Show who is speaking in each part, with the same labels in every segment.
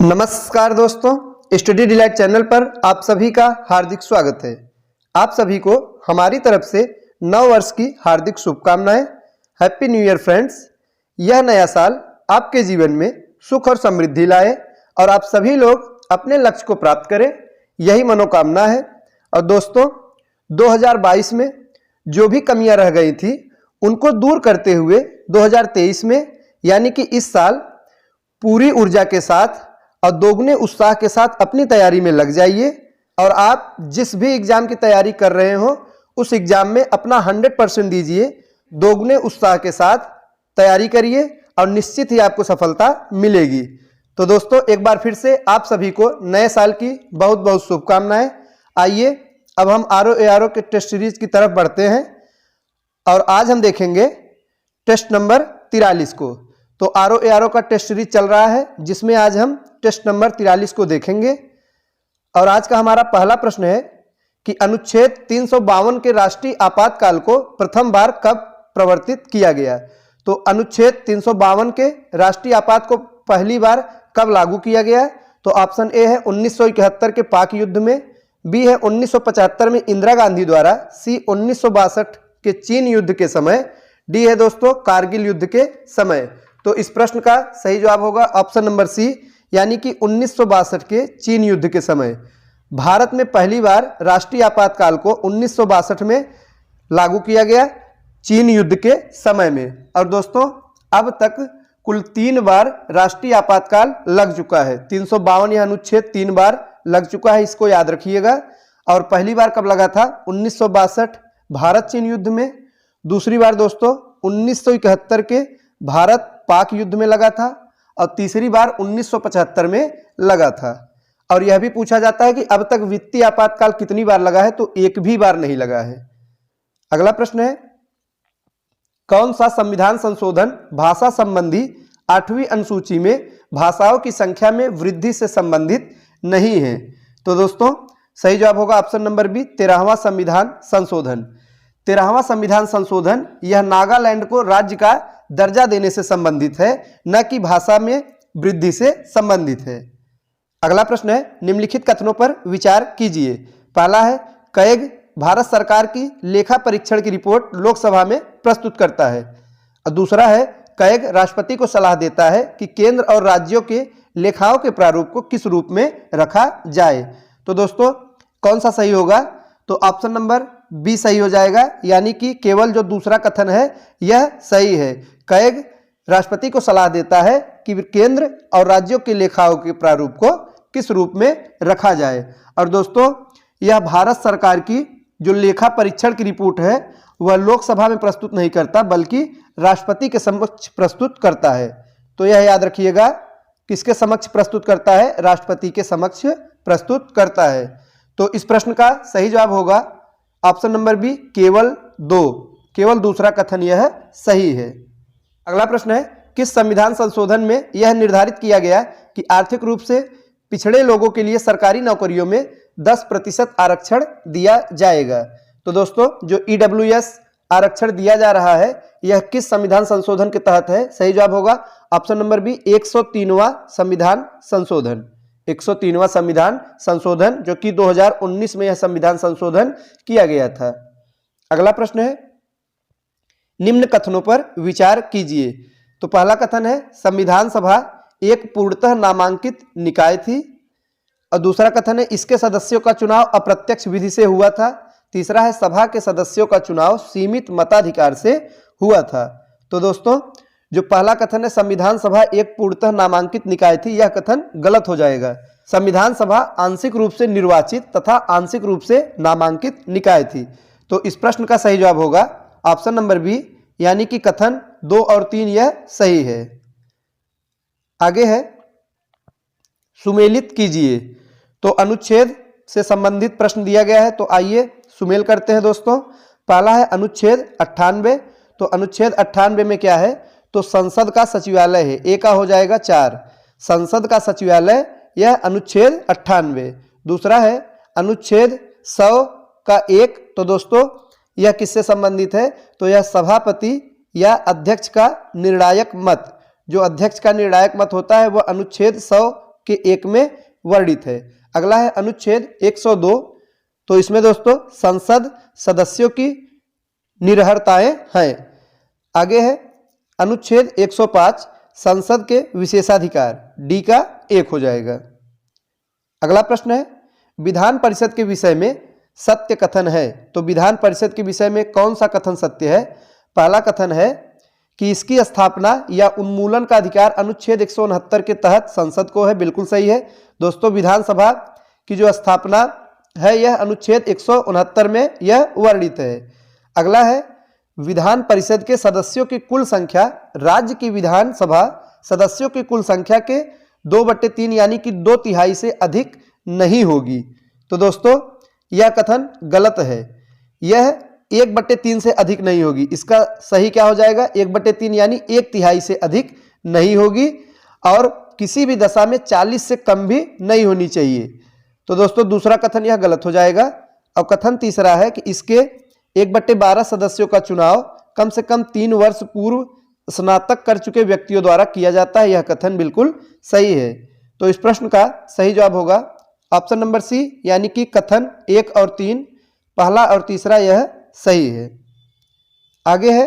Speaker 1: नमस्कार दोस्तों, study delight channel पर आप सभी का हार्दिक स्वागत है। आप सभी को हमारी तरफ से नव वर्ष की हार्दिक शुभकामनाएं। Happy new year friends. यह नया साल आपके जीवन में सुख और समृद्धि लाए और आप सभी लोग अपने लक्ष्य को प्राप्त करें, यही मनोकामना है। और दोस्तों, 2022 में जो भी कमियां रह गई थी उनको दूर करते हुए 2023 में यानी कि इस साल पूरी ऊर्जा के साथ और दोगुने उत्साह के साथ अपनी तैयारी में लग जाइए। और आप जिस भी एग्जाम की तैयारी कर रहे हो उस एग्जाम में अपना 100% दीजिए, दोगुने उत्साह के साथ तैयारी करिए और निश्चित ही आपको सफलता मिलेगी। तो दोस्तों, एक बार फिर से आप सभी को नए साल की बहुत बहुत शुभकामनाएं। आइए अब हम RO के टेस्ट सीरीज की तरफ बढ़ते हैं और आज हम देखेंगे टेस्ट नंबर 43 को। तो RO का टेस्ट सीरीज चल रहा है जिसमें आज हम टेस्ट नंबर 43 को देखेंगे। और आज का हमारा पहला प्रश्न है कि अनुच्छेद 352 के राष्ट्रीय आपातकाल को प्रथम बार कब प्रवर्तित किया गया। तो अनुच्छेद 352 के राष्ट्रीय आपात को पहली बार कब लागू किया गया। तो ऑप्शन ए है 1971 के पाक युद्ध में, बी है 1975 में इंदिरा गांधी द्वारा, सी 1962 के चीन युद्ध के समय, डी है दोस्तों कारगिल युद्ध के समय। तो इस प्रश्न का सही जवाब होगा ऑप्शन नंबर सी, यानी कि 1962 के चीन युद्ध के समय। भारत में पहली बार राष्ट्रीय आपातकाल को 1962 में लागू किया गया, चीन युद्ध के समय में। और दोस्तों, अब तक कुल 3 बार राष्ट्रीय आपातकाल लग चुका है। 352 यह अनुच्छेद 3 बार लग चुका है, इसको याद रखिएगा। और पहली बार कब लगा था? 1962 भारत चीन युद्ध में। दूसरी बार दोस्तों 1971 के भारत पाक युद्ध में लगा था और तीसरी बार 1975 में लगा था। और यह भी पूछा जाता है कि अब तक वित्तीय आपातकाल कितनी बार लगा है, तो एक भी बार नहीं लगा है। अगला प्रश्न है, कौन सा संविधान संशोधन भाषा संबंधी 8वीं अनुसूची में भाषाओं की संख्या में वृद्धि से संबंधित नहीं है। तो दोस्तों सही जवाब होगा ऑप्शन नंबर बी, 13वां संविधान संशोधन। 13वां संविधान संशोधन यह नागालैंड को राज्य का दर्जा देने से संबंधित है, न कि भाषा में वृद्धि से संबंधित है। अगला प्रश्न है, निम्नलिखित कथनों पर विचार कीजिए। पहला है, कैग भारत सरकार की लेखा परीक्षण की रिपोर्ट लोकसभा में प्रस्तुत करता है। और दूसरा है, कैग राष्ट्रपति को सलाह देता है कि केंद्र और राज्यों के लेखाओं के प्रारूप को किस रूप में रखा जाए। तो दोस्तों कौन सा सही होगा? तो ऑप्शन नंबर बी सही हो जाएगा, यानी कि केवल जो दूसरा कथन है यह सही है। कैग राष्ट्रपति को सलाह देता है कि केंद्र और राज्यों के लेखाओं के प्रारूप को किस रूप में रखा जाए। और दोस्तों यह भारत सरकार की जो लेखा परीक्षण की रिपोर्ट है वह लोकसभा में प्रस्तुत नहीं करता, बल्कि राष्ट्रपति के समक्ष प्रस्तुत करता है। तो यह याद रखिएगा, किसके समक्ष प्रस्तुत करता है? राष्ट्रपति के समक्ष प्रस्तुत करता है। तो इस प्रश्न का सही जवाब होगा ऑप्शन नंबर बी, केवल 2। केवल दूसरा कथन यह सही है। अगला प्रश्न है, किस संविधान संशोधन में यह निर्धारित किया गया कि आर्थिक रूप से पिछड़े लोगों के लिए सरकारी नौकरियों में 10% आरक्षण दिया जाएगा। तो दोस्तों जो EWS आरक्षण दिया जा रहा है यह किस संविधान संशोधन के तहत है? सही जवाब होगा ऑप्शन नंबर बी, 103वां संविधान संशोधन। 103वां संविधान संशोधन, जो कि 2019 में यह संविधान संशोधन किया गया था। अगला प्रश्न है, निम्न कथनों पर विचार कीजिए। तो पहला कथन है, संविधान सभा एक पूर्णतः नामांकित निकाय थी। और दूसरा कथन है, इसके सदस्यों का चुनाव अप्रत्यक्ष विधि से हुआ था। तीसरा है, सभा के सदस्यों का चुनाव सीमित मताधिकार से हुआ था। तो दोस्तों जो पहला कथन है संविधान सभा एक पूर्णतः नामांकित निकाय थी, यह कथन गलत हो जाएगा। संविधान सभा आंशिक रूप से निर्वाचित तथा आंशिक रूप से नामांकित निकाय थी। तो इस प्रश्न का सही जवाब होगा ऑप्शन नंबर बी, यानी कि कथन 2 और 3 यह सही है। आगे है, सुमेलित कीजिए। तो अनुच्छेद से संबंधित प्रश्न दिया गया है, तो आइए सुमेल करते हैं दोस्तों। पहला है अनुच्छेद 98। तो अनुच्छेद 98 में क्या है? तो संसद का सचिवालय है। ए का हो जाएगा 4, संसद का सचिवालय, यह अनुच्छेद 98। दूसरा है अनुच्छेद 100 का 1। तो दोस्तों यह किससे संबंधित है? तो यह सभापति या अध्यक्ष का निर्णायक मत, जो अध्यक्ष का निर्णायक मत होता है वह अनुच्छेद 100 के 1 में वर्णित है। अगला है अनुच्छेद 102, तो इसमें दोस्तों संसद सदस्यों की निरहरताएं हैं। आगे है अनुच्छेद 105, संसद के विशेषाधिकार, डी का 1 हो जाएगा। अगला प्रश्न है विधान परिषद के विषय में सत्य कथन है, तो विधान परिषद के विषय में कौन सा कथन सत्य है? पहला कथन है कि इसकी स्थापना या उन्मूलन का अधिकार अनुच्छेद 169 के तहत संसद को है, बिल्कुल सही है दोस्तों। विधानसभा की जो स्थापना है यह अनुच्छेद 169 में यह वर्णित है। अगला है विधान परिषद के सदस्यों की कुल संख्या राज्य की विधानसभा सदस्यों की कुल संख्या के 2/3 यानी कि 2/3 से अधिक नहीं होगी। तो दोस्तों यह कथन गलत है, यह 1/3 से अधिक नहीं होगी। इसका सही क्या हो जाएगा? 1/3 यानी 1/3 से अधिक नहीं होगी और किसी भी दशा में 40 से कम भी नहीं होनी चाहिए। तो दोस्तों दूसरा कथन यह गलत हो जाएगा। अब कथन तीसरा है कि इसके 1/12 सदस्यों का चुनाव कम से कम 3 वर्ष पूर्व स्नातक कर चुके व्यक्तियों द्वारा किया जाता है। यह कथन बिल्कुल सही है। तो इस प्रश्न का सही जवाब होगा ऑप्शन नंबर सी, यानी कि कथन 1 और 3, पहला और तीसरा यह सही है। आगे है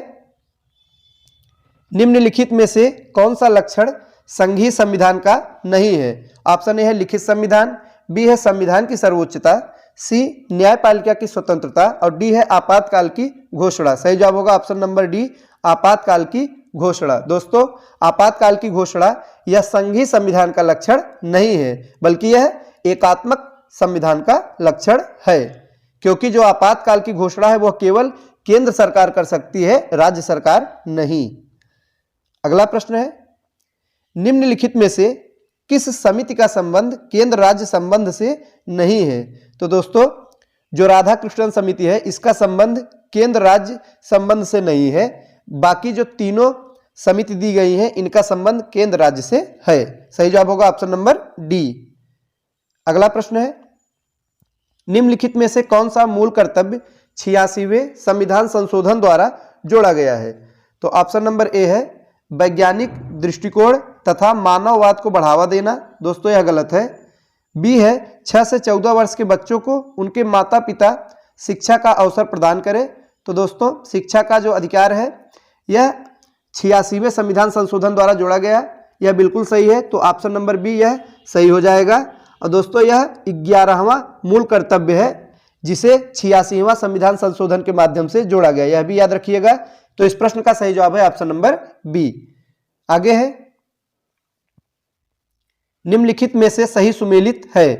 Speaker 1: निम्नलिखित में से कौन सा लक्षण संघीय संविधान का नहीं है? ऑप्शन ए है लिखित संविधान, बी है संविधान की सर्वोच्चता, सी न्यायपालिका की स्वतंत्रता और डी है आपातकाल की घोषणा। सही जवाब होगा ऑप्शन नंबर डी, आपातकाल की घोषणा। दोस्तों आपातकाल की घोषणा यह संघीय संविधान का लक्षण नहीं है, बल्कि यह एकात्मक संविधान का लक्षण है, क्योंकि जो आपातकाल की घोषणा है वह केवल केंद्र सरकार कर सकती है, राज्य सरकार नहीं। अगला प्रश्न है निम्नलिखित में से किस समिति का संबंध केंद्र राज्य संबंध से नहीं है? तो दोस्तों जो राधा कृष्णन समिति है इसका संबंध केंद्र राज्य संबंध से नहीं है। बाकी जो तीनों समिति दी गई हैं इनका संबंध केंद्र राज्य से है। सही जवाब होगा ऑप्शन नंबर डी। अगला प्रश्न है निम्नलिखित में से कौन सा मूल कर्तव्य 86वें संविधान संशोधन द्वारा जोड़ा गया है? तो ऑप्शन नंबर ए है वैज्ञानिक दृष्टिकोण तथा मानववाद को बढ़ावा देना। दोस्तों यह गलत है। बी है 6 से 14 वर्ष के बच्चों को उनके माता पिता शिक्षा का अवसर प्रदान करें। तो दोस्तों शिक्षा का जो अधिकार है यह 86वें संविधान संशोधन द्वारा जोड़ा गया, यह बिल्कुल सही है। तो ऑप्शन नंबर बी यह सही हो जाएगा। और दोस्तों यह 11वां मूल कर्तव्य है जिसे 86वां संविधान संशोधन के माध्यम से जोड़ा गया, यह भी याद रखिएगा। तो इस प्रश्न का सही जवाब है ऑप्शन नंबर बी। आगे है निम्नलिखित में से सही सुमेलित है।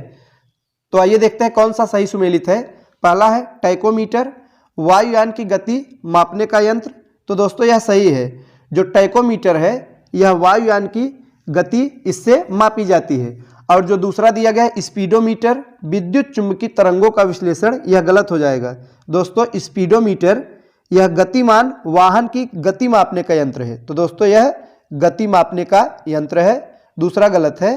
Speaker 1: तो आइए देखते हैं कौन सा सही सुमेलित है। पहला है टैकोमीटर, वायुयान की गति मापने का यंत्र। तो दोस्तों यह सही है। जो टैकोमीटर है यह वायुयान की गति इससे मापी जाती है। और जो दूसरा दिया गया है स्पीडोमीटर, विद्युत चुंबकीय तरंगों का विश्लेषण, यह गलत हो जाएगा। दोस्तों स्पीडोमीटर यह गतिमान वाहन की गति मापने का यंत्र है। तो दोस्तों यह गति मापने का यंत्र है, दूसरा गलत है।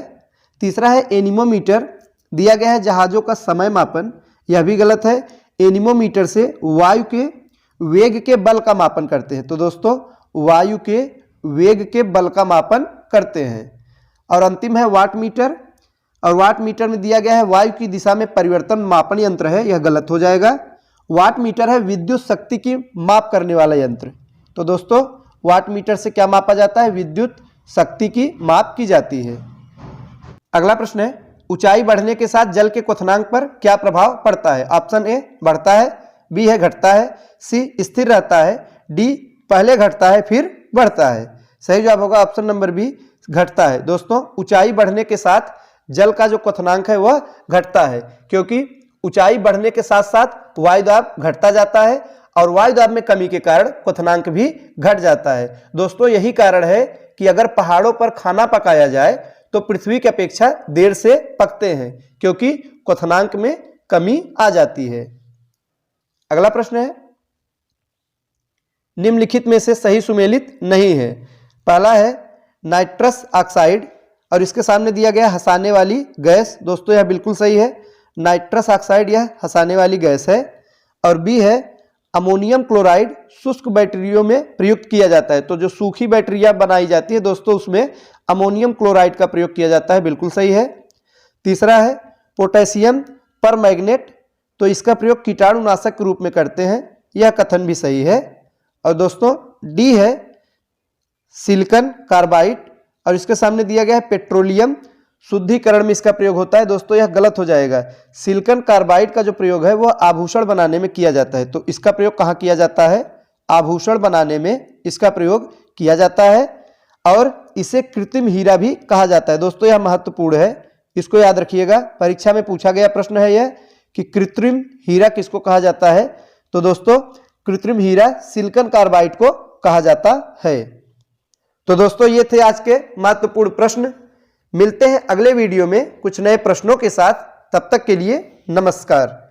Speaker 1: तीसरा है एनीमोमीटर, दिया गया है जहाजों का समय मापन, यह भी गलत है। एनीमोमीटर से वायु के वेग के बल का मापन करते हैं। तो दोस्तों वायु के वेग के बल का मापन करते हैं। और अंतिम है वाट मीटर, और वाट मीटर में दिया गया है वायु की दिशा में परिवर्तन मापन यंत्र है, यह गलत हो जाएगा। वाट मीटर है विद्युत शक्ति की माप करने वाला यंत्र। तो दोस्तों वाट मीटर से क्या मापा जाता है? विद्युत शक्ति की माप की जाती है। अगला प्रश्न है ऊंचाई बढ़ने के साथ जल के क्वथनांक पर क्या प्रभाव पड़ता है? ऑप्शन ए बढ़ता है, बी है घटता है, सी स्थिर रहता है, डी पहले घटता है फिर बढ़ता है। सही जवाब होगा ऑप्शन नंबर बी, घटता है। दोस्तों ऊंचाई बढ़ने के साथ जल का जो क्वथनांक है वह घटता है, क्योंकि ऊंचाई बढ़ने के साथ साथ वायुदाब घटता जाता है और वायुदाब में कमी के कारण क्वथनांक भी घट जाता है। दोस्तों यही कारण है कि अगर पहाड़ों पर खाना पकाया जाए तो पृथ्वी की अपेक्षा देर से पकते हैं, क्योंकि क्वथनांक में कमी आ जाती है। अगला प्रश्न है निम्नलिखित में से सही सुमेलित नहीं है। पहला है नाइट्रस ऑक्साइड और इसके सामने दिया गया हंसाने वाली गैस। दोस्तों यह बिल्कुल सही है, नाइट्रस ऑक्साइड यह हंसाने वाली गैस है। और बी है अमोनियम क्लोराइड शुष्क बैटरियों में प्रयुक्त किया जाता है। तो जो सूखी बैटरियां बनाई जाती है दोस्तों उसमें अमोनियम क्लोराइड का प्रयोग किया जाता है, बिल्कुल सही है। तीसरा है पोटेशियम परमैंगनेट, तो इसका प्रयोग कीटाणुनाशक के रूप में करते हैं, यह कथन भी सही है। और दोस्तों डी है सिलिकॉन कार्बाइड, और इसके सामने दिया गया है पेट्रोलियम शुद्धिकरण में इसका प्रयोग होता है। दोस्तों यह गलत हो जाएगा। सिलिकॉन कार्बाइड का जो प्रयोग है वह आभूषण बनाने में किया जाता है, तो इसका प्रयोग कहाँ किया जाता है? आभूषण बनाने में इसका प्रयोग किया जाता है, और इसे कृत्रिम हीरा भी कहा जाता है। दोस्तों यह महत्वपूर्ण है, इसको याद रखिएगा। परीक्षा में पूछा गया प्रश्न है यह कि कृत्रिम हीरा किसको कहा जाता है? तो दोस्तों कृत्रिम हीरा सिलिकॉन कार्बाइड को कहा जाता है। तो दोस्तों ये थे आज के महत्वपूर्ण प्रश्न। मिलते हैं अगले वीडियो में कुछ नए प्रश्नों के साथ। तब तक के लिए नमस्कार।